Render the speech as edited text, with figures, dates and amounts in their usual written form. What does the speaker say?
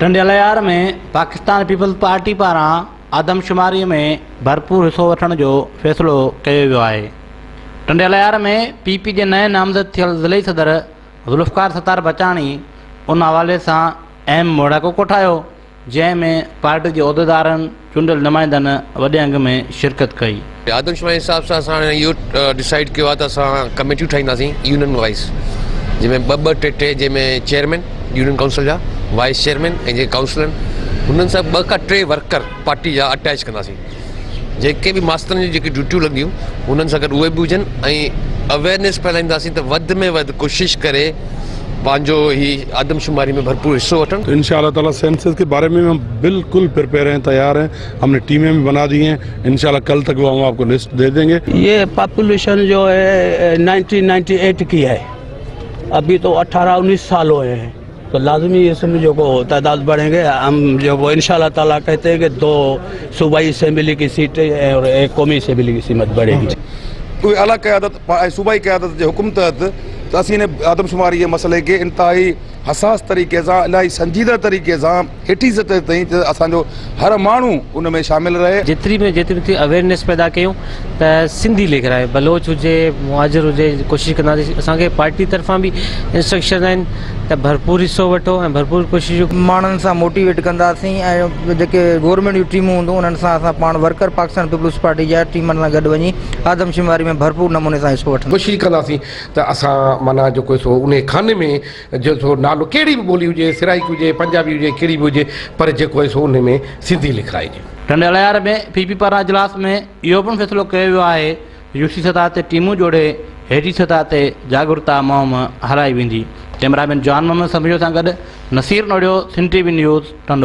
टंडियालयार में Pakistan peoples party पारां आदमशुमारी में भरपूर हिस्सो वठण जो फ़ैसिलो कयो वियो आहे। टंडियालयार में पीपी जे नए नामज़द थियल ज़िले सदर ज़ुल्फ़कार सत्तार बचाणी उन हवाले सां अहम मोड़को कोठायो, जंहिंमें पार्टी जे उहिदेदारनि चूंडियल नुमाइंदनि वॾे अंग में शिरकत कई। आदमशुमारी हिसाब सां असां इहो डिसाइड कयो आहे त असां कमेटियूं ठाहींदासीं यूनियन वाइज़, जंहिंमें ॿ टे जंहिंमें चेयरमैन यूनियन काउंसिल जा, वाइस चेयरमैन ऐं जेके काउंसिलर हुननि सां 2 खां 3 वर्कर पार्टी जा अटैच कंदासीं। जेके बि मास्तरनि जी जेकी ड्यूटियूं लॻंदियूं हुननि सां गॾु उहे बि हुजनि ऐं अवेयरनेस फैलाईंदासीं त वधि में वधि कोशिशि करे पांजो ही आदमशुमारी में भरपूर हिस्सो वठन। तो इंशाल्लाह ताला सेंसस के बारे में हम बिल्कुल प्रिपेयर हैं, तैयार हैं, हमने टीमें भी बना दी हैं। इंशाल्लाह कल तक वो हम आपको लिस्ट दे देंगे। ये पॉपुलेशन जो है 1998 की है, अभी तो 18-19 साल हुए हैं, तो लाजमी इसमें जो को तादाद बढ़ेंगे। हम जो को इंशाल्लाह ताला कहते हैं कि 2 सूबाई असेंबली की सीटें और 1 कौमी असेंबली की सीमत बढ़ेगी। कोई अलग क़यादत सूबाई क़यादत जो हुक्म तहत तो असीं आदमशुमारी के मसले के इंतहाई हसास तरीक़े से इलाही संजीदा तरीक़े से हेठी सतह ताईं असो हर मानू उन में शामिल रहे। जेतरी अवेयरनेस पैदा कयूं त सिंधी लिखराए बलोच हुजे मुहाजिर हुजे कोशिशि कंदासीं। असांखे पार्टी तरफ़ां भी इंस्ट्रक्शन आहिनि त भरपूर हिस्सो वठो ऐं भरपूर कोशिशि माण्हुनि सां मोटिवेट कंदासीं ऐं जेके गवर्नमेंट जूं टीमूं हूंदियूं उन्हनि सां असां पाण वर्कर पाकिस्तान पीपल्स पार्टी जा टीमनि सां गॾु वञी आदमशुमारी में भरपूर नमूने सां हिस्सो वठूं। कोशिशि कंदासीं त असां माना जेको सो उन खाने में जो सो नालो कहिड़ी बि ॿोली हुजे, सिराइक हुजे, पंजाबी हुजे, कहिड़ी बि हुजे, पर जेको सो उन में सिंधी लिखाइजे। टंडियालयार में पीपी पारां इजलास में इहो पिणु फ़ैसिलो कयो वियो आहे यूसी सतह ते टीमूं जोड़े हेठी सतह ते जागरूकता मुहिम हलाई वेंदी। कैमरामैन जॉन मोहम्मद समझो सां गॾु नसीर नोड़ियो, सिंध टीवी न्यूज़, टंडोरा।